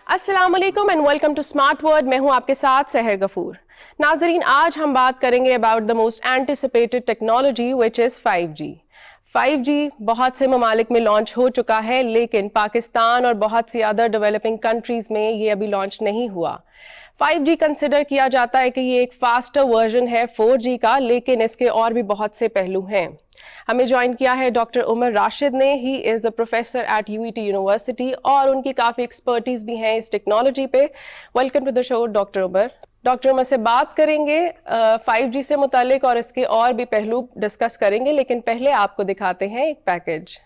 السلام علیکم and welcome to smart word. میں ہوں آپ کے ساتھ سحر غفور. ناظرین, آج ہم بات کریں گے about the most anticipated technology which is 5G. 5G بہت سے ممالک میں لانچ ہو چکا ہے, لیکن پاکستان اور بہت سی ادر ڈیولپنگ کنٹریز میں یہ ابھی لانچ نہیں ہوا. 5G کنسیڈر کیا جاتا ہے کہ یہ ایک فاسٹر ورژن ہے 4G کا, لیکن اس کے اور بھی بہت سے پہلو ہیں. ہمیں جوائن کیا ہے ڈاکٹر عمر راشد نے. He is a professor at UET university اور ان کی کافی ایکسپرٹیز بھی ہیں اس ٹیکنالوجی پہ. Welcome to the show doctor Umar. Doctor Umar سے بات کریں گے 5G سے متعلق اور اس کے اور بھی پہلو ڈسکس کریں گے, لیکن پہلے آپ کو دکھاتے ہیں ایک پیکج.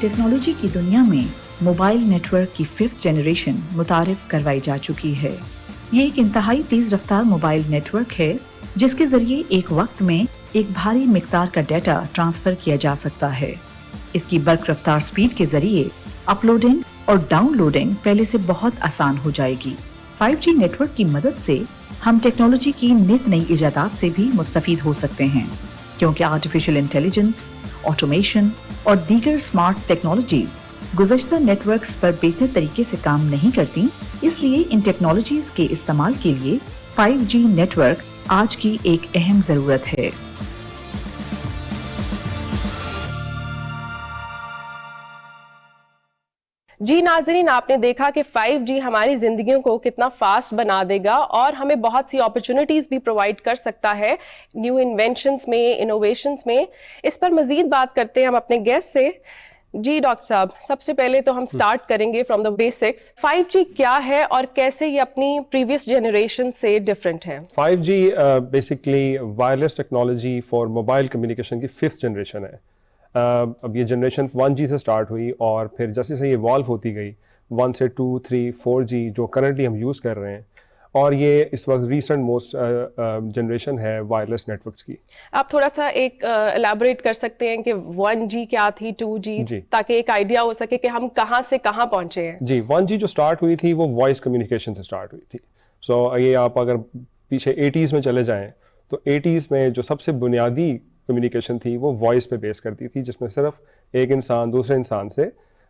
ٹیکنالوجی کی دنیا میں موبائل نیٹ ورک کی 5th جنریشن متعارف کروائی جا چکی ہے. یہ ایک انتہائی تیز رفتار موبائل نیٹ ورک ہے جس کے ذریعے ایک وقت میں ایک بھاری مقدار کا ڈیٹا ٹرانسفر کیا جا سکتا ہے. اس کی برق رفتار سپیڈ کے ذریعے اپلوڈنگ اور ڈاؤن لوڈنگ پہلے سے بہت آسان ہو جائے گی. 5G نیٹ ورک کی مدد سے ہم ٹیکنالوجی کی نت نئی ایجادات سے بھی مستفید ہو سکتے ہیں, کیونکہ آرٹیفیشل انٹیلیجنس, آٹومیشن اور دیگر اسمارٹ ٹیکنالوجیز گزشتہ نیٹ ورکس پر بہتر طریقے سے کام نہیں کرتی. اس لیے ان ٹیکنالوجیز کے استعمال کے لیے 5G نیٹ ورک آج کی ایک اہم ضرورت ہے. جی ناظرین, آپ نے دیکھا کہ 5G ہماری زندگیوں کو کتنا فاسٹ بنا دے گا اور ہمیں بہت سی اپرچونٹیز بھی پرووائڈ کر سکتا ہے نیو انوینشنز میں, انوویشنز میں. اس پر مزید بات کرتے ہیں ہم اپنے گیسٹ سے. جی ڈاکٹر صاحب, سب سے پہلے تو ہم سٹارٹ کریں گے فرام دا بیسکس. 5G کیا ہے اور کیسے یہ اپنی پریویس جنریشن سے ڈفرینٹ ہے؟ 5G basically wireless technology for mobile communication کی 5th جنریشن ہے. اب یہ جنریشن 1G سے سٹارٹ ہوئی اور پھر جیسے سے یہ ایوالو ہوتی گئی 1 سے 2, 3, 4G جو کرنٹلی ہم یوز کر رہے ہیں, اور یہ اس وقت ریسنٹ موسٹ جنریشن ہے وائرلیس نیٹ ورکس کی. آپ تھوڑا سا ایک الیبوریٹ کر سکتے ہیں کہ 1G کیا تھی, 2G, تاکہ ایک آئیڈیا ہو سکے کہ ہم کہاں سے کہاں پہنچے ہیں. جی, 1G جو سٹارٹ ہوئی تھی وہ وائس کمیونیکیشن سے سٹارٹ ہوئی تھی. سو یہ آپ اگر پیچھے 80s میں چلے جائیں تو 80s میں جو سب سے بنیادی کمیونیکیشن تھی وہ وائس پہ بیس کرتی تھی, جس میں صرف ایک انسان دوسرے انسان سے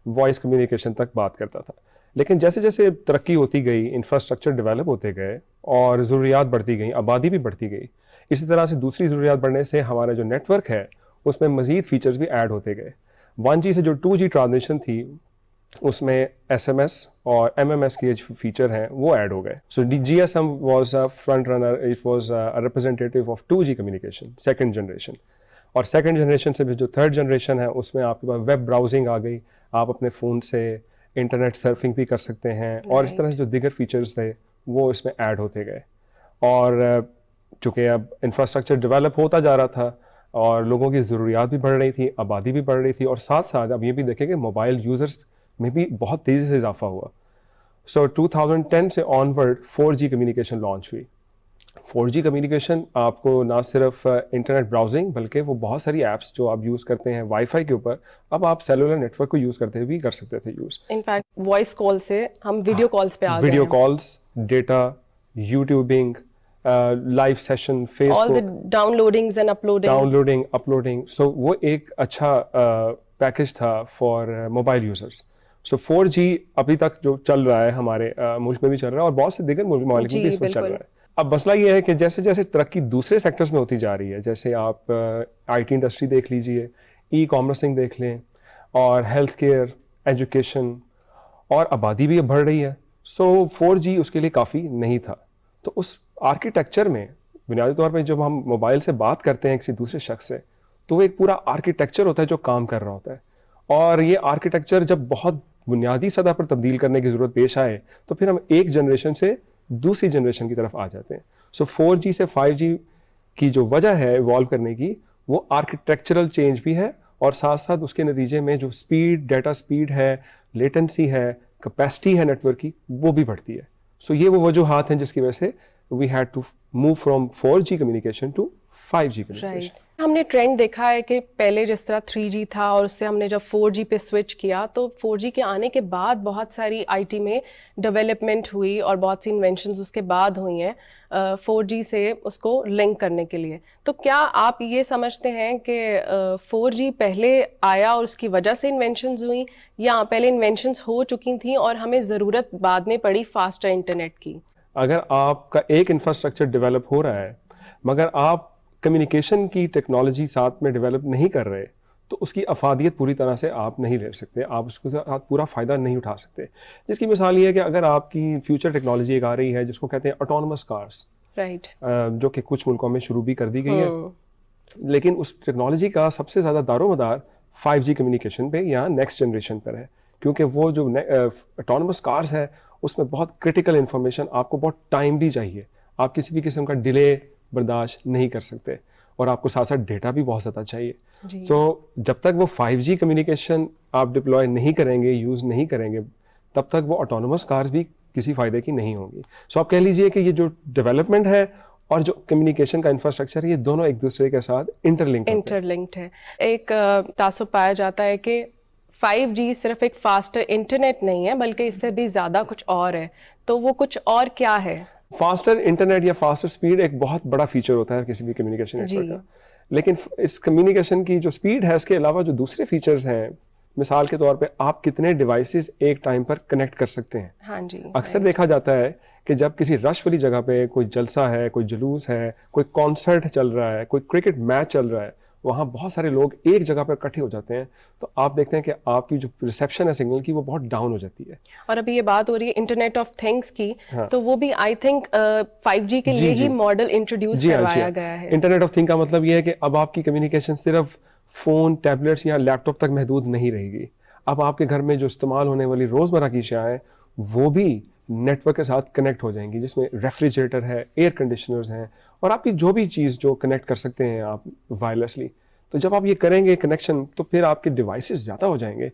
وائس کمیونیکیشن تک بات کرتا تھا. لیکن جیسے جیسے ترقی ہوتی گئی, انفراسٹرکچر ڈیولپ ہوتے گئے اور ضروریات بڑھتی گئیں, آبادی بھی بڑھتی گئی, اسی طرح سے دوسری ضروریات بڑھنے سے ہمارا جو نیٹ ورک ہے اس میں مزید فیچرز بھی ایڈ ہوتے گئے. 1G سے جو 2G ٹرانزیشن تھی اس میں SMS اور MMS کے جو فیچر ہیں وہ ایڈ ہو گئے. سو GSM was a front runner, it was a representative of 2G communication, second generation. اور سیکنڈ جنریشن سے بھی جو تھرڈ جنریشن ہے اس میں آپ کے پاس ویب براؤزنگ آ گئی, آپ اپنے فون سے انٹرنیٹ سرفنگ بھی کر سکتے ہیں, اور اس طرح سے جو دیگر فیچرز تھے وہ اس میں ایڈ ہوتے گئے. اور چونکہ اب انفراسٹرکچر ڈیولپ ہوتا جا رہا تھا اور لوگوں کی ضروریات بھی بڑھ رہی تھی, آبادی بھی بڑھ رہی تھی, اور ساتھ ساتھ اب یہ بھی دیکھیں کہ موبائل یوزرز میں بھی بہت تیزی سے اضافہ ہوا. سو 2010 سے آنورڈ 4G کمیونیکیشن لانچ ہوئی. 4G کمیونیکیشن آپ کو نہ صرف انٹرنیٹ براؤزنگ بلکہ وہ بہت ساری ایپس جو آپ یوز کرتے ہیں وائی فائی کے اوپر, اب آپ سیلولر نیٹ ورک کو یوز کرتے ہوئے بھی کر سکتے تھے یوز. انفیکٹ وائس کال سے ہم ویڈیو کالز پہ آ گئے ہیں. Video calls, data, youtubing, live session, face all the downloadings and uploading. So وہ ایک اچھا پیکج تھا for mobile users. So 4G ابھی تک جو چل رہا ہے ہمارے ملک میں بھی چل رہا ہے اور بہت سے دیگر ممالک میں بھی اس میں چل رہا ہے. اب مسئلہ یہ ہے کہ جیسے جیسے ترقی دوسرے سیکٹرز میں ہوتی جا رہی ہے, جیسے آپ IT انڈسٹری دیکھ لیجئے, ای کامرسنگ دیکھ لیں, اور ہیلتھ کیئر, ایجوکیشن, اور آبادی بھی اب بڑھ رہی ہے. سو 4G اس کے لیے کافی نہیں تھا. تو اس آرکیٹیکچر میں بنیادی طور پہ جب ہم موبائل سے بات کرتے ہیں کسی دوسرے شخص سے تو وہ ایک پورا آرکیٹیکچر ہوتا ہے جو کام کر رہا ہوتا ہے, اور یہ آرکیٹیکچر جب بہت بنیادی سطح پر تبدیل کرنے کی ضرورت پیش آئے تو پھر ہم ایک جنریشن سے دوسری جنریشن کی طرف آ جاتے ہیں. سو 4G سے 5G کی جو وجہ ہے ایوالو کرنے کی وہ آرکیٹیکچرل چینج بھی ہے, اور ساتھ ساتھ اس کے نتیجے میں جو اسپیڈ, ڈیٹا اسپیڈ ہے, لیٹنسی ہے, کیپیسٹی ہے نیٹ ورک کی, وہ بھی بڑھتی ہے. سو یہ وہ وجوہات ہیں جس کی وجہ سے we had to move from 4G communication to 5G communication. ہم نے ٹرینڈ دیکھا ہے کہ پہلے جس طرح 3G تھا اور اس سے ہم نے جب 4G پہ سوئچ کیا تو 4G کے آنے کے بعد بہت ساری آئی ٹی میں ڈیولپمنٹ ہوئی اور بہت سی انوینشنز اس کے بعد ہوئی ہیں 4G سے اس کو لنک کرنے کے لیے. تو کیا آپ یہ سمجھتے ہیں کہ 4G پہلے آیا اور اس کی وجہ سے انوینشنز ہوئیں یا پہلے انوینشنز ہو چکی تھیں اور ہمیں ضرورت بعد میں پڑی فاسٹر انٹرنیٹ کی؟ اگر آپ کا ایک انفراسٹرکچر ڈیولپ ہو رہا ہے مگر آپ کمیونیکیشن کی ٹیکنالوجی ساتھ میں ڈیولپ نہیں کر رہے تو اس کی افادیت پوری طرح سے آپ نہیں لے سکتے, آپ اس کے ساتھ پورا فائدہ نہیں اٹھا سکتے. جس کی مثال یہ ہے کہ اگر آپ کی فیوچر ٹیکنالوجی ایک آ رہی ہے جس کو کہتے ہیں آٹونومس کارس, رائٹ, جو کہ کچھ ملکوں میں شروع بھی کر دی گئی ہے, لیکن اس ٹیکنالوجی کا سب سے زیادہ دار و مدار 5G کمیونیکیشن پہ یا نیکسٹ جنریشن پر ہے, کیونکہ وہ جو آٹونومس کارس ہے اس میں بہت کرٹیکل انفارمیشن, آپ کو بہت ٹائم بھی چاہیے, آپ کسی بھی قسم کا ڈیلے برداشت نہیں کر سکتے, اور آپ کو ساتھ ساتھ ڈیٹا بھی بہت زیادہ چاہیے. تو جب تک وہ 5G کمیونیکیشن آپ ڈپلوائے نہیں کریں گے, یوز نہیں کریں گے, تب تک وہ آٹونومس کارز بھی کسی فائدے کی نہیں ہوں گی. سو آپ کہہ لیجئے کہ یہ جو ڈیولپمنٹ ہے اور جو کمیونیکیشن کا انفراسٹرکچر ہے یہ دونوں ایک دوسرے کے ساتھ انٹرلنکڈ ہے. ایک تعصب پایا جاتا ہے کہ 5G صرف ایک فاسٹر انٹرنیٹ نہیں ہے بلکہ اس سے بھی زیادہ کچھ اور ہے, تو وہ کچھ اور کیا ہے؟ فاسٹر انٹرنیٹ یا فاسٹر سپیڈ ایک بہت بڑا فیچر ہوتا ہے کسی بھی کمیونیکیشن نیٹورک کا, لیکن اس کمیونیکیشن کی جو سپیڈ ہے اس کے علاوہ جو دوسرے فیچرز ہیں, مثال کے طور پہ آپ کتنے ڈیوائسز ایک ٹائم پر کنیکٹ کر سکتے ہیں. ہاں جی, اکثر دیکھا جاتا ہے کہ جب کسی رش والی جگہ پہ کوئی جلسہ ہے, کوئی جلوس ہے, کوئی کانسرٹ چل رہا ہے, کوئی کرکٹ میچ چل رہا ہے, وہاں بہت سارے لوگ ایک جگہ پر اکٹھے ہو جاتے ہیں, تو آپ دیکھتے ہیں کہ آپ کی جو ریسیپشن ہے سگنل کی وہ بہت ڈاؤن ہو جاتی ہے. اور ابھی یہ بات ہو رہی ہے انٹرنیٹ آف تھنگس کی, تو وہ بھی آئی تھنک 5G کے لیے ہی ماڈل انٹروڈیوس کروایا گیا ہے. انٹرنیٹ آف تھنگ کا مطلب یہ ہے کہ اب آپ کی کمیونیکیشن صرف فون, ٹیبلیٹس یا لیپ ٹاپ تک محدود نہیں رہے گی. اب آپ کے گھر میں جو استعمال ہونے والی روزمرہ کی اشیاء ہیں وہ بھی نیٹ ورک کے ساتھ کنیکٹ ہو جائیں گی, جس میں ریفریجریٹر ہے, ایئر کنڈیشنرز ہیں, اور آپ کی جو بھی چیز جو کنیکٹ کر سکتے ہیں آپ وائرلیسلی. تو جب آپ یہ کریں گے کنیکشن تو پھر آپ کے ڈیوائسز زیادہ ہو جائیں گے,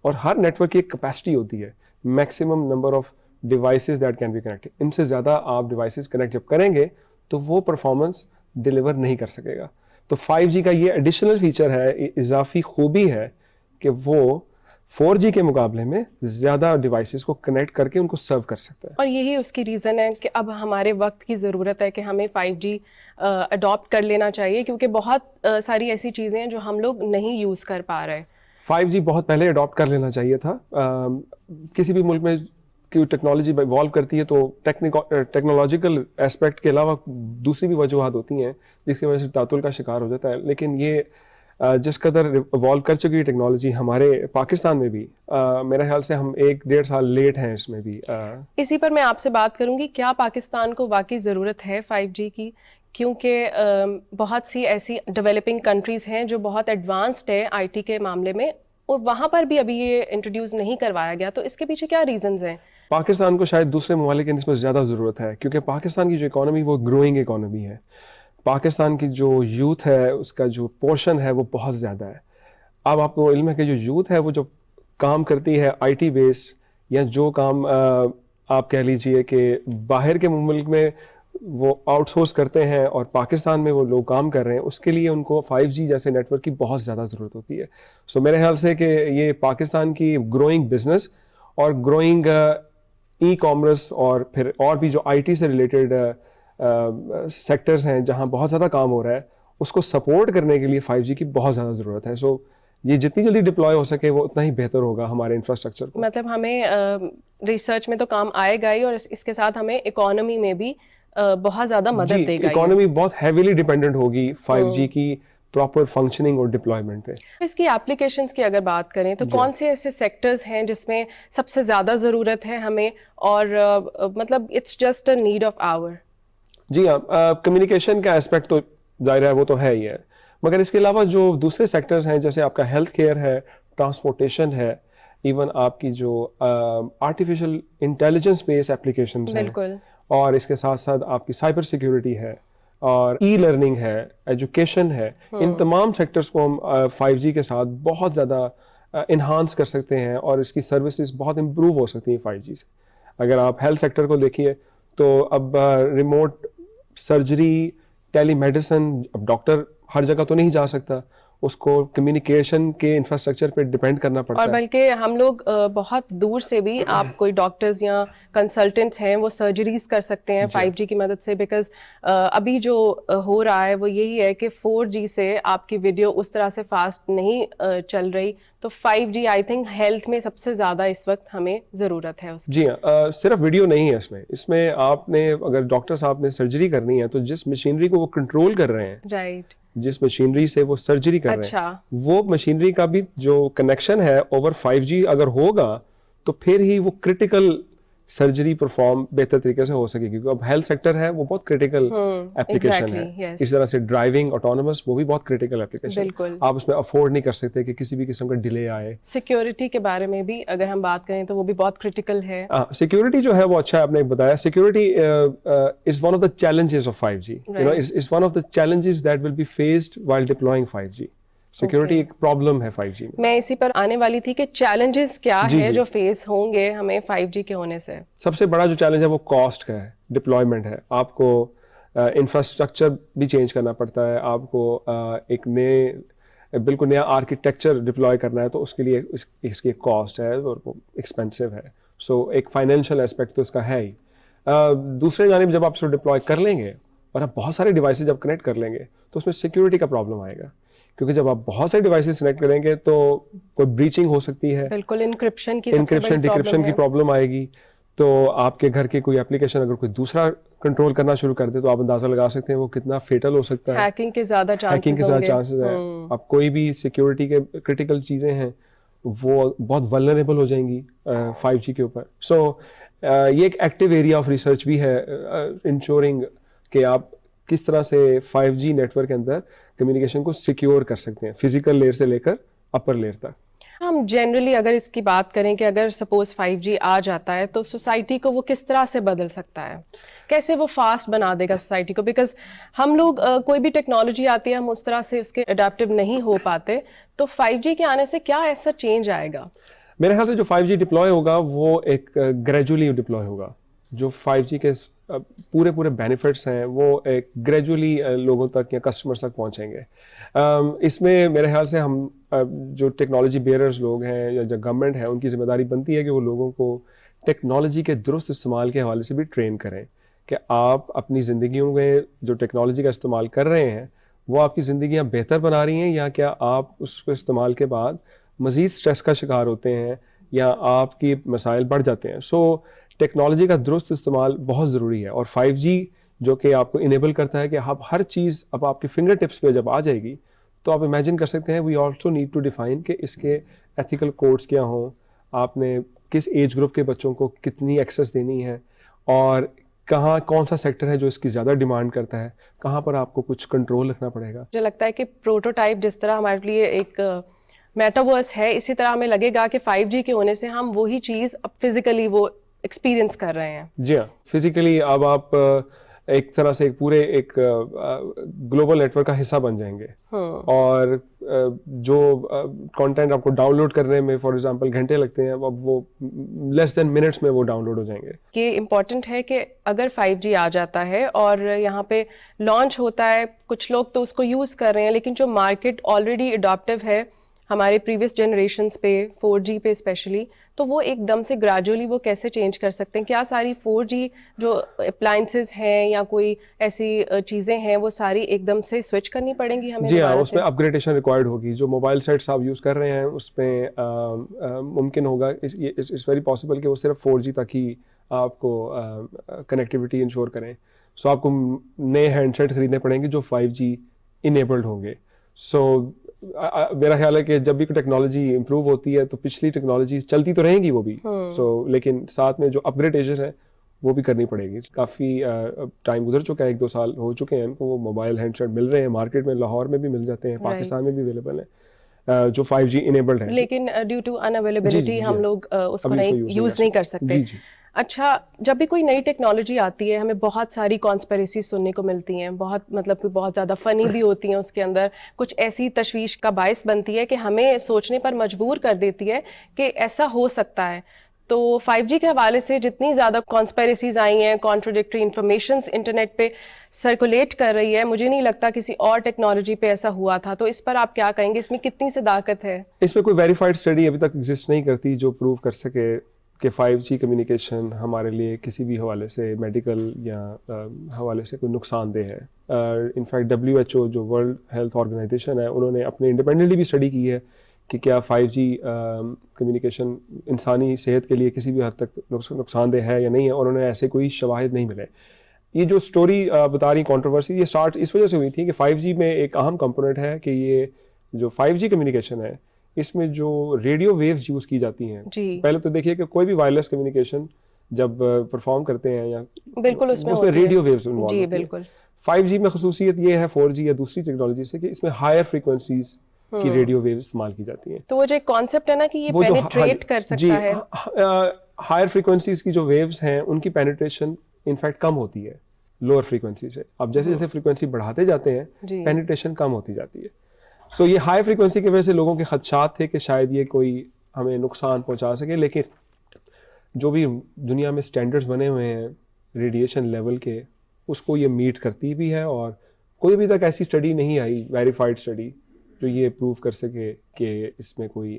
اور ہر نیٹ ورک کی ایک کیپیسٹی ہوتی ہے, maximum number of devices that can be connect. ان سے زیادہ آپ ڈیوائسز کنیکٹ جب کریں گے تو وہ پرفارمنس ڈیلیور نہیں کر سکے گا. تو 5G کا یہ ایڈیشنل فیچر ہے, اضافی خوبی ہے کہ وہ 4G کے مقابلے میں زیادہ ڈیوائسز کو کنیکٹ کر کے ان کو سرو کر سکتا ہے. اور یہی اس کی ریزن ہے کہ اب ہمارے وقت کی ضرورت ہے کہ ہمیں 5G اڈاپٹ کر لینا چاہیے, کیونکہ بہت ساری ایسی چیزیں ہیں جو ہم لوگ نہیں یوز کر پا رہے. 5G بہت پہلے اڈاپٹ کر لینا چاہیے تھا. کسی بھی ملک میں کی ٹیکنالوجی ایوالو کرتی ہے تو ٹیکنالوجیکل اسپیکٹ کے علاوہ دوسری بھی وجوہات ہوتی ہیں جس کی وجہ سے تعطل کا شکار ہو جاتا ہے. لیکن یہ جس قدر ایوالو کر چکی ہے ٹیکنالوجی ہمارے پاکستان میں بھی, میرے خیال سے ہم 1-1.5 سال لیٹ ہیں اس میں بھی. اسی پر میں آپ سے بات کروں گی, کیا پاکستان کو واقعی ضرورت ہے 5G کی؟ کیونکہ بہت سی ایسی ڈیولپنگ کنٹریز ہیں جو بہت ایڈوانسڈ ہے آئی ٹی کے معاملے میں, اور وہاں پر بھی ابھی یہ انٹروڈیوس نہیں کروایا گیا, تو اس کے پیچھے کیا ریزنز ہیں؟ پاکستان کو شاید دوسرے ممالک کی نسبت زیادہ ضرورت ہے, کیونکہ پاکستان کی جو اکانومی وہ گروئنگ اکانومی ہے. پاکستان کی جو یوتھ ہے اس کا جو پورشن ہے وہ بہت زیادہ ہے. اب آپ کو علم ہے کہ جو یوتھ ہے وہ جو کام کرتی ہے آئی ٹی بیسڈ, یا جو کام آپ کہہ لیجئے کہ باہر کے ملک میں وہ آؤٹ سورس کرتے ہیں اور پاکستان میں وہ لوگ کام کر رہے ہیں, اس کے لیے ان کو 5G جیسے نیٹ ورک کی بہت زیادہ ضرورت ہوتی ہے. سو میرے خیال سے کہ یہ پاکستان کی گروئنگ بزنس اور گروئنگ ای کامرس اور پھر اور بھی جو آئی ٹی سے ریلیٹڈ سیکٹرز ہیں جہاں بہت زیادہ کام ہو رہا ہے, اس کو سپورٹ کرنے کے لیے 5G کی بہت زیادہ ضرورت ہے. سو یہ جتنی جلدی ڈپلوائے ہو سکے وہ اتنا ہی بہتر ہوگا ہمارے انفراسٹرکچر کو. مطلب ہمیں ریسرچ میں تو کام آئے گا ہی, اور اس کے ساتھ ہمیں اکانومی میں بھی بہت زیادہ مدد دے گا. اکانومی بہت ہیویلی ڈیپینڈنٹ ہوگی 5G کی پراپر فنکشننگ اور ڈپلائمنٹ پہ. اس کی اپلیکیشنز کی اگر بات کریں تو کون سے ایسے سیکٹرز ہیں جس میں سب سے زیادہ ضرورت ہے ہمیں, اور مطلب it's just a need of hour? جی ہاں, کمیونیکیشن کا اسپیکٹ تو ظاہر ہے وہ تو ہے ہی ہے, مگر اس کے علاوہ جو دوسرے سیکٹرز ہیں جیسے آپ کا ہیلتھ کیئر ہے, ٹرانسپورٹیشن ہے, ایون آپ کی جو آرٹیفیشیل انٹیلیجنس بیس اپلیکیشنز ہیں, اور اس کے ساتھ ساتھ آپ کی سائبر سیکیورٹی ہے, اور ای لرننگ ہے, ایجوکیشن ہے. ان تمام سیکٹرز کو ہم 5G کے ساتھ بہت زیادہ انہانس کر سکتے ہیں, اور اس کی سروسز بہت امپروو ہو سکتی ہیں 5G سے. اگر آپ ہیلتھ سیکٹر کو دیکھیے تو اب ریموٹ سرجری, ٹیلی میڈیسن, اب ڈاکٹر ہر جگہ تو نہیں جا سکتا, اس کو کمیونیکیشن کے انفراسٹرکچر پہ ڈپینڈ کرنا پڑتا ہے. اور بلکہ ہم لوگ بہت دور سے بھی, آپ کوئی ڈاکٹرز یا کنسلٹنٹس ہیں وہ سرجریز کر سکتے ہیں 5G کی مدد سے, بیکاز ابھی جو ہو رہا ہے وہ یہی ہے کہ 4G سے آپ کی ویڈیو اس طرح سے فاسٹ نہیں چل رہی, تو 5G آئی تھنک ہیلتھ میں سب سے زیادہ اس وقت ہمیں ضرورت ہے اس کی. جی ہاں, صرف ویڈیو نہیں ہے اس میں آپ نے اگر ڈاکٹر صاحب نے سرجری کرنی ہے تو جس مشینری کو وہ کنٹرول کر رہے ہیں, رائٹ, جس مشینری سے وہ سرجری کر رہے ہیں, وہ مشینری کا بھی جو کنیکشن ہے اوور 5G اگر ہوگا تو پھر ہی وہ کرٹیکل سرجری پرفارم بہتر طریقے سے ہو سکے گی, کیونکہ اب ہیلتھ سیکٹر ہے وہ بہت کرٹیکل ایپلیکیشن ہے. اس طرح سے ڈرائیونگ آٹونومس وہ بھی بہت کرٹیکل ایپلیکیشن ہے, آپ اس میں افورڈ نہیں کر سکتے کہ کسی بھی قسم کا ڈیلے آئے. سیکیورٹی کے بارے میں بھی اگر ہم بات کریں تو وہ بھی بہت کرٹیکل ہے. سیکیورٹی جو ہے وہ اچھا آپ نے بتایا, security is one of the challenges of 5G, is one of the challenges that will be faced while deploying 5G. Security ایک پرابلم ہے 5G میں. میں اسی پر آنے والی تھی کہ چیلنجز کیا ہے جو فیس ہوں گے ہمیں 5G کے ہونے سے. سب سے بڑا جو چیلنج ہے وہ کاسٹ کا ہے, ڈپلائمنٹ ہے. آپ کو انفراسٹرکچر بھی چینج کرنا پڑتا ہے, آپ کو ایک بالکل نیا آرکیٹیکچر ڈپلوائے کرنا ہے, تو اس کے لیے اس کی کاسٹ ہے اور وہ ایکسپینسو ہے. سو ایک فائنینشیل اسپیکٹ تو اس کا ہے ہی. دوسرے جانب جب آپ اس کو ڈپلوائے کر لیں گے اور آپ بہت سارے ڈیوائسز جب کنیکٹ کر لیں گے تو اس میں سیکیورٹی کا پرابلم آئے گا, کیونکہ جب آپ بہت سارے ڈیوائسز کنیکٹ کریں گے تو کوئی بریچنگ ہو سکتی ہے, بالکل انکرپشن ڈیکرپشن کی پرابلم آئے گی. تو آپ کے گھر کی کوئی اپلیکیشن اگر کوئی دوسرا کنٹرول کرنا شروع کر دے تو آپ اندازہ لگا سکتے ہیں وہ کتنا فیٹل ہو سکتا ہے. ہیکنگ کے زیادہ چانسز ہیں. آپ کوئی بھی سیکیورٹی کے کرٹیکل چیزیں ہیں وہ بہت ولنریبل ہو جائیں گی 5G کے اوپر. سو یہ ایک ایکٹیو ایریا آف ریسرچ بھی ہے, انشورنگ کہ آپ کس طرح سے 5G نیٹ ورک کے اندر کمیونیکیشن کو سیکیور کر سکتے ہیں, فزیکل لیئر سے لے کر اپر لیئر تک. ہم جنرلی اگر اس کی بات کریں کہ اگر سپوز 5G آ جاتا ہے تو سوسائٹی کو وہ کس طرح سے بدل سکتا ہے, کیسے وہ فاسٹ بنا دے گا سوسائٹی کو, بیکاز ہم لوگ کوئی بھی ٹیکنالوجی آتی ہے ہم اس طرح سے اس کے اڈیپٹیو نہیں ہو پاتے, تو 5G کے آنے سے کیا ایسا چینج آئے گا؟ میرے خیال سے جو 5G ڈپلوائے ہوگا وہ ایک گریجولی ڈپلوائے ہوگا. جو 5G کے پورے بینیفٹس ہیں وہ ایک گریجولی لوگوں تک یا کسٹمرز تک پہنچیں گے. اس میں میرے خیال سے ہم جو ٹیکنالوجی بیئررز لوگ ہیں یا جو گورنمنٹ ہے ان کی ذمہ داری بنتی ہے کہ وہ لوگوں کو ٹیکنالوجی کے درست استعمال کے حوالے سے بھی ٹرین کریں, کہ آپ اپنی زندگیوں میں جو ٹیکنالوجی کا استعمال کر رہے ہیں وہ آپ کی زندگیاں بہتر بنا رہی ہیں, یا کیا آپ اس کو استعمال کے بعد مزید اسٹریس کا شکار ہوتے ہیں یا آپ کی مسائل بڑھ جاتے ہیں. سو ٹیکنالوجی کا درست استعمال بہت ضروری ہے, اور 5G جو کہ آپ کو انیبل کرتا ہے کہ آپ ہر چیز اب آپ کے فنگر ٹپس پہ جب آ جائے گی تو آپ امیجن کر سکتے ہیں we also need to define کہ اس کے ایتھیکل کوڈس کیا ہوں, آپ نے کس ایج گروپ کے بچوں کو کتنی ایکسیس دینی ہے, اور کہاں کون سا سیکٹر ہے جو اس کی زیادہ ڈیمانڈ کرتا ہے, کہاں پر آپ کو کچھ کنٹرول رکھنا پڑے گا. مجھے لگتا ہے کہ پروٹوٹائپ جس طرح ہمارے لیے ایک میٹاورس ہے, اسی طرح ہمیں لگے گا کہ 5G کے ہونے سے ہم وہی چیز اب فزیکلی وہ ایکسپیرینس کر رہے ہیں. جی ہاں, فزیکلی اب آپ ایک طرح سے ایک گلوبل نیٹ ورک کا حصہ بن جائیں گے, اور جو کانٹینٹ آپ کو ڈاؤن لوڈ کرنے میں فار ایگزامپل گھنٹے لگتے ہیں اب وہ لیس دین منٹس میں وہ ڈاؤن لوڈ ہو جائیں گے. یہ امپورٹنٹ ہے کہ اگر 5G آ جاتا ہے اور یہاں پہ لانچ ہوتا ہے, کچھ لوگ تو اس کو یوز کر رہے ہیں, لیکن جو مارکیٹ آلریڈی اڈاپٹیو ہے ہمارے پریویس جنریشنز پہ 4G پہ اسپیشلی, تو وہ ایک دم سے گریجولی وہ کیسے چینج کر سکتے ہیں؟ کیا ساری 4G جو اپلائنسز ہیں یا کوئی ایسی چیزیں ہیں وہ ساری ایک دم سے سوئچ کرنی پڑیں گی ہمیں؟ جی ہاں, اس میں اپ گریڈیشن ریکوائرڈ ہوگی. جو موبائل سیٹس آپ یوز کر رہے ہیں اس میں ممکن ہوگا, اٹس ویری پاسبل کہ وہ صرف 4G تک ہی آپ کو کنیکٹیوٹی انشور کریں. سو آپ کو نئے ہینڈ سیٹ خریدنے پڑیں گے جو 5G انیبلڈ ہوں گے. سو میرا خیال ہے کہ جب بھی کوئی ٹیکنالوجی امپروو ہوتی ہے تو پچھلی ٹیکنالوجی چلتی تو رہیں گی وہ بھی, سو لیکن ساتھ میں جو اپ گریڈیشن ہے وہ بھی کرنی پڑے گی. کافی ٹائم گزر چکا ہے, 1-2 سال ہو چکے ہیں ان کو, وہ موبائل ہینڈ سیٹ مل رہے ہیں مارکیٹ میں, لاہور میں بھی مل جاتے ہیں, پاکستان میں بھی اویلیبل ہیں جو 5G انیبلڈ ہیں, لیکن ڈیو ٹو ان اویلیبلٹی ہم لوگ اس کو یوز نہیں کر سکتے. اچھا, جب بھی کوئی نئی ٹیکنالوجی آتی ہے ہمیں بہت ساری کانسپیریسی سننے کو ملتی ہیں, بہت مطلب کہ بہت زیادہ فنی بھی ہوتی ہیں, اس کے اندر کچھ ایسی تشویش کا باعث بنتی ہے کہ ہمیں سوچنے پر مجبور کر دیتی ہے کہ ایسا ہو سکتا ہے. تو 5G کے حوالے سے جتنی زیادہ کانسپیریسیز آئی ہیں, کانٹروڈکٹری انفارمیشنز انٹرنیٹ پہ سرکولیٹ کر رہی ہے, مجھے نہیں لگتا کسی اور ٹیکنالوجی پہ ایسا ہوا تھا. تو اس پر آپ کیا کہیں گے, اس میں کتنی صداقت ہے؟ اس میں کوئی ویریفائڈ اسٹڈی ابھی تک ایگزسٹ نہیں کرتی جو پروو کر سکے کہ 5G کمیونیکیشن ہمارے لیے کسی بھی حوالے سے میڈیکل یا حوالے سے کوئی نقصان دہ ہے. انفیکٹ WHO جو ورلڈ ہیلتھ آرگنائزیشن ہے, انہوں نے اپنے انڈیپینڈنٹلی بھی اسٹڈی کی ہے کہ کیا 5G کمیونیکیشن انسانی صحت کے لیے کسی بھی حد تک نقصان دہ ہے یا نہیں ہے, اور انہوں نے ایسے کوئی شواہد نہیں ملے. یہ جو اسٹوری بتا رہی کانٹروورسی, یہ اسٹارٹ اس وجہ سے ہوئی تھی کہ 5G میں ایک اہم کمپوننٹ ہے کہ یہ جو 5G کمیونیکیشن ہے اس میں جو ریڈیو ویوز یوز کی جاتی ہیں. پہلے تو دیکھیے کہ کوئی بھی وائرلیس کمیونیکیشن جب پرفارم کرتے ہیں یا بالکل اس میں ریڈیو ویوز انوالو جی ہوتی ہیں. بالکل 5G میں خصوصیت یہ ہے 4G یا دوسری ٹیکنالوجی سے کہ اس میں ہائر فریکوینسیز کی ریڈیو ویو استعمال کی جاتی ہیں. تو وہ جو ایک کانسیپٹ ہے نا کہ یہ پینیٹریٹ کر سکتا ہے, ہائر فریکوینسیز کی جو ویوز ہیں ان کی پینیٹریشن انفیکٹ کم ہوتی ہے لوور فریکوینسی سے. اب جیسے جیسے فریکوینسی بڑھاتے جاتے ہیں پینیٹریشن کم ہوتی جاتی ہے. سو یہ ہائی فریکوینسی کی وجہ سے لوگوں کے خدشات تھے کہ شاید یہ کوئی ہمیں نقصان پہنچا سکے, لیکن جو بھی دنیا میں اسٹینڈرڈز بنے ہوئے ہیں ریڈیشن لیول کے, اس کو یہ میٹ کرتی بھی ہے, اور کوئی ابھی تک ایسی اسٹڈی نہیں آئی ویریفائڈ اسٹڈی جو یہ پروو کر سکے کہ اس میں کوئی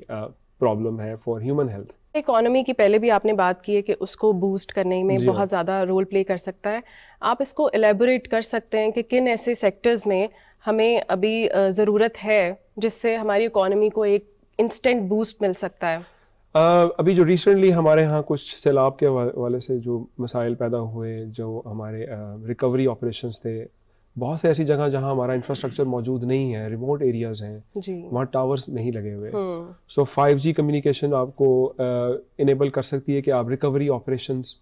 پرابلم ہے فار ہیومن ہیلتھ. اکانومی کی پہلے بھی آپ نے بات کی ہے کہ اس کو بوسٹ کرنے میں بہت زیادہ رول پلے کر سکتا ہے. آپ اس کو الیبوریٹ کر سکتے ہیں کہ کن ایسے سیکٹرز میں ہمیں ابھی ضرورت ہے جس سے ہماری اکانومی کو ایک انسٹنٹ بوسٹ مل سکتا ہے؟ ابھی جو ریسنٹلی ہمارے ہاں کچھ سیلاب کے حوالے سے جو مسائل پیدا ہوئے, جو ہمارے ریکوری آپریشنس تھے, بہت سے ایسی جگہ جہاں ہمارا انفراسٹرکچر موجود نہیں ہے, ریموٹ ایریاز ہیں, وہاں ٹاورز نہیں لگے ہوئے. سو 5G کمیونیکیشن آپ کو انیبل کر سکتی ہے کہ آپ ریکوری آپریشنس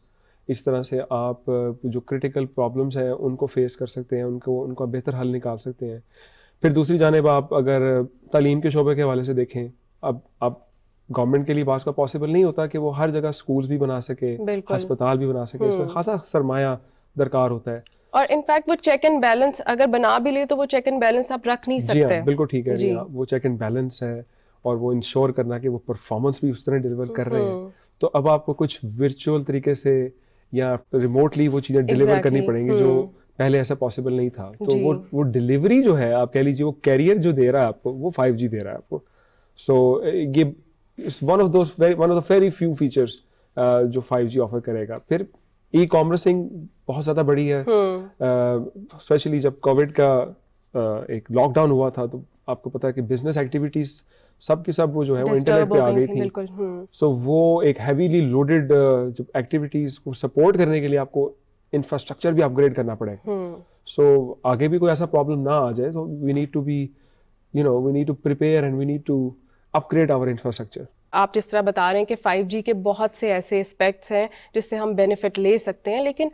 اس طرح سے آپ جو کرٹیکل پرابلمس ہیں ان کو فیس کر سکتے ہیں, ان کا بہتر حل نکال سکتے ہیں. پھر دوسری جانب آپ اگر تعلیم کے شعبے کے حوالے سے دیکھیں, اب گورنمنٹ کے لیے بعض کا پاسبل نہیں ہوتا کہ وہ ہر جگہ سکولز بھی بنا سکے, ہسپتال بھی بنا سکے, اس میں خاصا سرمایہ درکار ہوتا ہے. اور انفیکٹ وہ چیک اینڈ بیلنس اگر بنا بھی لے تو وہ چیک اینڈ بیلنس آپ رکھ نہیں سکتے. جی ہاں بالکل ٹھیک ہے, وہ چیک اینڈ بیلنس ہے, اور وہ انشور کرنا کہ وہ پرفارمنس بھی اس طرح ڈیلیور کر رہے ہیں. تو اب آپ کو کچھ ورچوئل طریقے سے یا ریموٹلی وہ چیزیں ڈیلیور کرنی پڑیں گی جو پہلے ایسا پاسبل نہیں تھا. تو وہ ڈیلیوری جو ہے آپ کہہ لیجیے وہ کیریئر جو دے رہا ہے آپ کو وہ 5G دے رہا ہے آپ کو. سو یہ one of the very few features جو 5G آفر کرے گا. پھر ای کامرسنگ بہت زیادہ بڑی ہے, اسپیشلی جب کووڈ کا ایک لاک ڈاؤن ہوا تھا تو آپ کو پتا ہے کہ بزنس ایکٹیویٹیز سب کی سب وہ جو ہے وہ انٹرنیٹ پہ آ گئی تھی. سو وہ ایک ہیویلی لوڈیڈ ایکٹیویٹیز کو سپورٹ کرنے کے لیے آپ کو انفراسٹرکچر بھی اپ گریڈ کرنا پڑے گا. سو آگے بھی کوئی ایسا پرابلم نہ آ جائے, تو we need to be we need to prepare and we need to upgrade our infrastructure. آپ جس طرح بتا رہے ہیں کہ 5G کے بہت سے ایسے اسپیکٹس ہیں جس سے ہم بینیفٹ لے سکتے ہیں, لیکن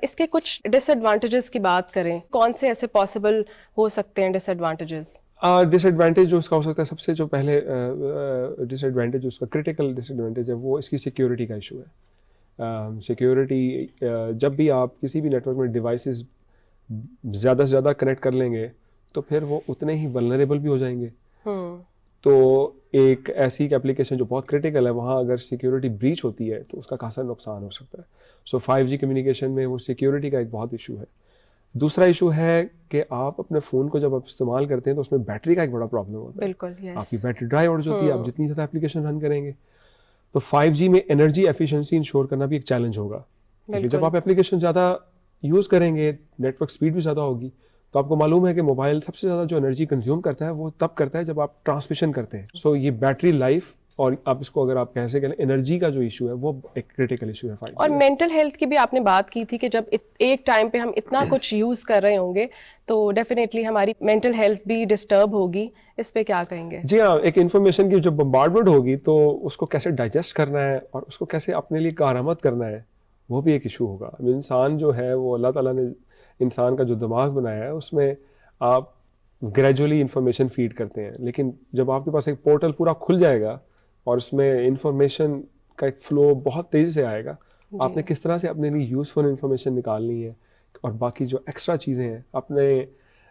اس کے کچھ ڈس ایڈوانٹیجز کی بات کریں, کون سے ایسے پاسبل ہو سکتے ہیں ڈس ایڈوانٹیجز؟ ڈس ایڈوانٹیج جو اس کا ہو سکتا ہے, سب سے جو پہلے ڈس ایڈوانٹیج جو اس کا کرٹیکل ڈس ایڈوانٹیج ہے وہ اس کی سیکیورٹی کا ایشو ہے. سیکیورٹی, جب بھی آپ کسی بھی نیٹ ورک میں ڈیوائسز زیادہ سے زیادہ کنیکٹ کر لیں گے تو پھر وہ اتنے ہی ولنریبل بھی ہو جائیں گے. تو ایک ایسی اپلیکیشن جو بہت کرٹیکل ہے وہاں اگر سیکیورٹی بریچ ہوتی ہے تو اس کا خاصا نقصان ہو سکتا ہے. سو 5G کمیونیکیشن میں وہ سیکیورٹی کا ایک بہت ایشو ہے. دوسرا ایشو ہے کہ آپ اپنے فون کو جب آپ استعمال کرتے ہیں تو اس میں بیٹری کا ایک بڑا پرابلم ہوتا ہے. بالکل, آپ کی بیٹری ڈرائی آؤٹ ہوتی ہے آپ جتنی زیادہ اپلیکیشن رن کریں گے. تو 5G میں انرجی ایفیشنسی انشور کرنا بھی ایک چیلنج ہوگا, کیونکہ جب آپ اپلیکیشن زیادہ یوز کریں گے نیٹ ورک اسپیڈ بھی زیادہ ہوگی. تو آپ کو معلوم ہے کہ موبائل سب سے زیادہ جو انرجی کنزیوم کرتا ہے وہ تب کرتا ہے جب آپ ٹرانسمیشن کرتے ہیں. سو یہ بیٹری لائف اور آپ اس کو اگر آپ کیسے کہیں انرجی کا جو ایشو ہے وہ ایک کرٹیکل ایشو ہے 5G. اور مینٹل ہیلتھ کی بھی آپ نے بات کی تھی کہ جب ایک ٹائم پہ ہم اتنا کچھ یوز کر رہے ہوں گے تو ڈیفینیٹلی ہماری مینٹل ہیلتھ بھی ڈسٹرب ہوگی. اس پہ کیا کہیں گے؟ جی ہاں, ایک انفارمیشن کی جب بمبارڈمنٹ ہوگی تو اس کو کیسے ڈائجسٹ کرنا ہے اور اس کو کیسے اپنے لیے کارآمد کرنا ہے وہ بھی ایک ایشو ہوگا. انسان جو ہے وہ اللہ تعالیٰ نے انسان کا جو دماغ بنایا ہے اس میں آپ گریجولی انفارمیشن فیڈ کرتے ہیں, لیکن جب آپ کے پاس ایک پورٹل پورا کھل جائے گا اور اس میں انفارمیشن کا ایک فلو بہت تیزی سے آئے گا, آپ نے کس طرح سے اپنے لیے یوزفل انفارمیشن نکالنی ہے اور باقی جو ایکسٹرا چیزیں ہیں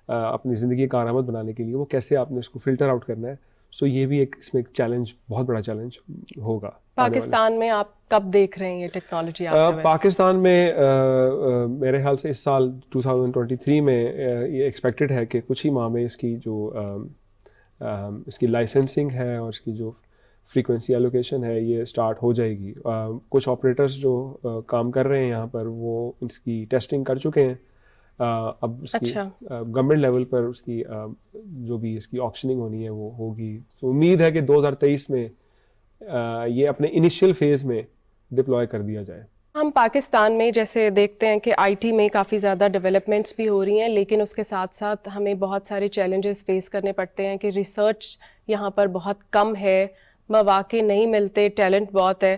اپنی زندگی کارآمد بنانے کے لیے وہ کیسے آپ نے اس کو فلٹر آؤٹ کرنا ہے. سو یہ بھی ایک اس میں ایک چیلنج, بہت بڑا چیلنج ہوگا. پاکستان میں آپ کب دیکھ رہے ہیں یہ ٹیکنالوجی؟ پاکستان میں میرے خیال سے اس سال 2023 میں یہ ایکسپیکٹڈ ہے کہ کچھ ہی ماہ میں اس کی جو اس کی لائسنسنگ ہے اور اس کی جو فریکوینسی ایلوکیشن ہے یہ اسٹارٹ ہو جائے گی. کچھ آپریٹرز جو کام کر رہے ہیں یہاں پر وہ اس کی ٹیسٹنگ کر چکے ہیں. اب اس کی گورنمنٹ لیول پر اس کی جو بھی اس کی آکشننگ ہونی ہے وہ ہوگی. تو امید ہے کہ 2023 میں یہ اپنے انیشیل فیز میں ڈپلوائے کر دیا جائے. ہم پاکستان میں جیسے دیکھتے ہیں کہ آئی ٹی میں کافی زیادہ ڈیولپمنٹس بھی ہو رہی ہیں، لیکن اس کے ساتھ ساتھ ہمیں بہت سارے چیلنجز فیس کرنے پڑتے ہیں کہ ریسرچ یہاں پر بہت کم ہے، مواقع نہیں ملتے، ٹیلنٹ بہت ہے.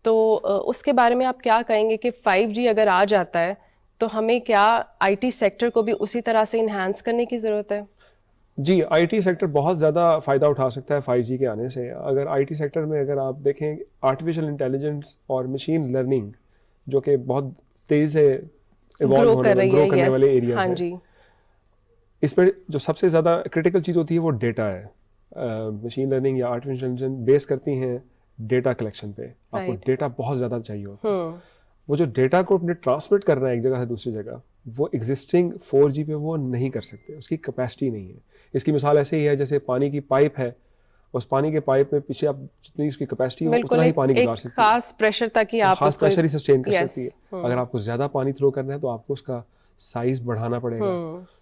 تو اس کے بارے میں آپ کیا کہیں گے کہ 5G اگر آ جاتا ہے تو ہمیں کیا آئی ٹی سیکٹر کو بھی اسی طرح سے انہینس کرنے کی ضرورت ہے؟ جی، آئی ٹی سیکٹر بہت زیادہ فائدہ اٹھا سکتا ہے 5G کے آنے سے. اگر آئی ٹی سیکٹر میں اگر آپ دیکھیں آرٹیفیشیل انٹیلیجنس اور مشین لرننگ جو کہ بہت تیز سے ایوالو گرو کرنے والے ایریاز ہیں، اس میں جو سب سے زیادہ کرٹیکل چیز ہوتی ہے وہ ڈیٹا ہے. مشین لرننگ یا آرٹیفیشیل انٹیلیجنس بیس کرتی ہیں ڈیٹا کلیکشن پہ. آپ کو ڈیٹا بہت زیادہ چاہیے ہوتا ہے. وہ جو ڈیٹا کو اپنے ٹرانسمٹ کرنا ہے ایک جگہ سے دوسری جگہ، وہ ایگزسٹنگ 4G پہ وہ نہیں کر سکتے، اس کی کیپیسٹی نہیں ہے. اس کی مثال ایسے ہی ہے جیسے پانی کی پائپ ہے، اس پانی کے پائپ میں پیچھے آپ جتنی اس کی کیپیسٹی ہو اتنا ہی پانی گزار سکتے ہیں، خاص پریشر تک ہی آپ خاص پریشر ہی سسٹین کر سکتی ہے. اگر آپ کو زیادہ پانی تھرو کرنا ہے تو آپ کو اس کا سائز بڑھانا پڑے گا.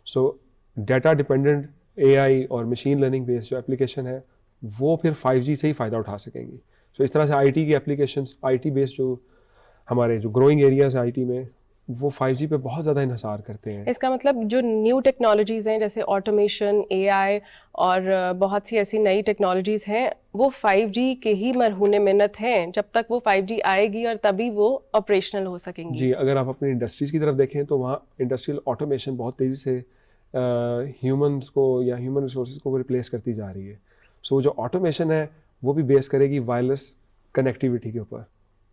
سو ڈیٹا ڈیپینڈنٹ اے آئی اور مشین لرننگ بیسڈ جو اپلیکیشن ہے وہ پھر 5G سے ہی فائدہ اٹھا سکیں گی. سو اس طرح سے آئی ٹی کی اپلیکیشنس، آئی ٹی بیسڈ جو ہمارے جو گروئنگ ایریاز ہیں آئی ٹی میں، وہ 5G پہ بہت زیادہ انحصار کرتے ہیں. اس کا مطلب جو نیو ٹیکنالوجیز ہیں جیسے آٹومیشن، اے آئی اور بہت سی ایسی نئی ٹیکنالوجیز ہیں وہ 5G کے ہی مرہون منت ہیں جب تک وہ 5G آئے گی اور تبھی وہ آپریشنل ہو سکیں گی. جی، اگر آپ اپنی انڈسٹریز کی طرف دیکھیں تو وہاں انڈسٹریل آٹومیشن بہت تیزی سے ہیومنس کو یا ہیومن ریسورسز کو ریپلیس کرتی جا رہی ہے. سو جو آٹومیشن ہے وہ بھی بیس کرے گی وائرلیس کنیکٹیوٹی کے اوپر،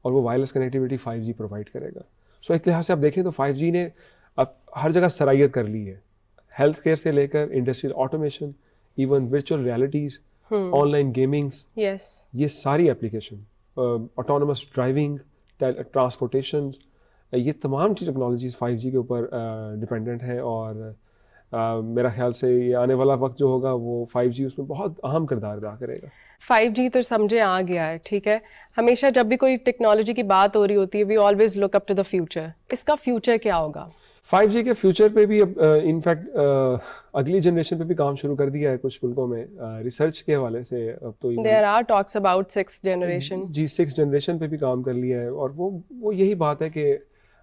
اور وہ وائرلیس کنیکٹیوٹی 5G پرووائڈ کرے گا. سو ایک لحاظ سے آپ دیکھیں تو 5G نے اب ہر جگہ سرائیت کر لی ہے، ہیلتھ کیئر سے لے کر industrial automation, even virtual realities, online gamings, یہ ساری اپلیکیشن، آٹونومس ڈرائیونگ، ٹرانسپورٹیشن، یہ تمام ٹیکنالوجیز 5G کے اوپر ڈپینڈنٹ ہیں. اور میرا خیال سے یہ آنے والا وقت جو ہوگا وہ 5G اس میں بہت اہم کردار ادا کرے گا. 5G تو سمجھے آ گیا ہے، ٹھیک ہے. ہمیشہ جب بھی کوئی ٹیکنالوجی کی بات ہو رہی ہوتی ہے we always look up to the future. اس کا فیوچر کیا ہوگا؟ 5G کے فیوچر پہ بھی اب انفیکٹ اگلی جنریشن پہ بھی کام شروع کر دیا ہے کچھ ملکوں میں ریسرچ کے حوالے سے. اب تو there are talks about 6th generation. جی، 6th جنریشن پہ بھی کام کر لیا ہے. اور وہ یہی بات ہے کہ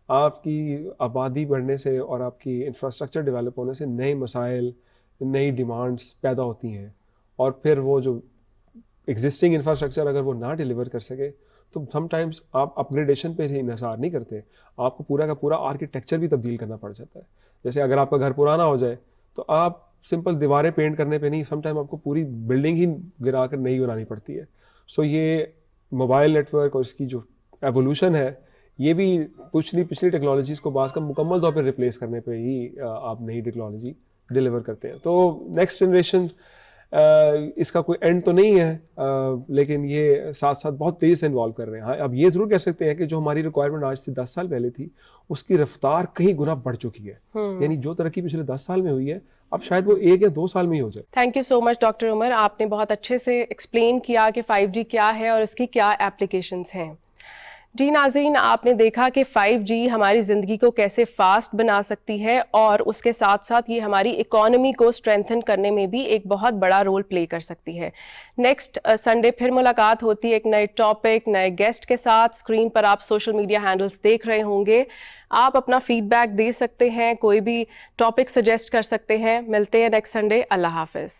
آپ کی آبادی بڑھنے سے اور آپ کی انفراسٹرکچر ڈیولپ ہونے سے نئے مسائل، نئی ڈیمانڈس پیدا ہوتی ہیں، اور پھر وہ جو ایگزسٹنگ انفراسٹرکچر اگر وہ نہ ڈیلیور کر سکے تو سم ٹائمس آپ اپ گریڈیشن پہ ہی انحصار نہیں کرتے، آپ کو پورا کا پورا آرکیٹیکچر بھی تبدیل کرنا پڑ جاتا ہے. جیسے اگر آپ کا گھر پرانا ہو جائے تو آپ سمپل دیواریں پینٹ کرنے پہ نہیں، سم ٹائم آپ کو پوری بلڈنگ ہی گرا کر نئی بنانی پڑتی ہے. سو یہ موبائل نیٹ ورک اور اس کی جو ایوولوشن ہے یہ بھی پچھلی ٹیکنالوجیز کو بعض کا مکمل طور پہ ریپلیس کرنے پہ ہی آپ نئی ٹیکنالوجی ڈیلیور کرتے ہیں. تو نیکسٹ جنریشن اس کا کوئی اینڈ تو نہیں ہے، لیکن یہ ساتھ ساتھ بہت تیزی سے انوالو کر رہے ہیں. ہاں، اب یہ ضرور کہہ سکتے ہیں کہ جو ہماری ریکوائرمنٹ آج سے 10 سال پہلے تھی اس کی رفتار کئی گنا بڑھ چکی ہے. یعنی جو ترقی پچھلے 10 سال میں ہوئی ہے اب شاید وہ 1 یا 2 سال میں ہی ہو جائے. Thank you so much doctor Umar, آپ نے بہت اچھے سے ایکسپلین کیا کہ 5G کیا ہے اور اس کی کیا ایپلیکیشنز ہیں. جی ناظرین، آپ نے دیکھا کہ 5G ہماری زندگی کو کیسے فاسٹ بنا سکتی ہے اور اس کے ساتھ ساتھ یہ ہماری اکانومی کو اسٹرینتھن کرنے میں بھی ایک بہت بڑا رول پلے کر سکتی ہے. نیکسٹ سنڈے پھر ملاقات ہوتی ہے ایک نئے ٹاپک، نئے گیسٹ کے ساتھ. اسکرین پر آپ سوشل میڈیا ہینڈلز دیکھ رہے ہوں گے. آپ اپنا فیڈ بیک دے سکتے ہیں، کوئی بھی ٹاپک سجیسٹ کر سکتے ہیں. ملتے ہیں نیکسٹ سنڈے. اللہ حافظ.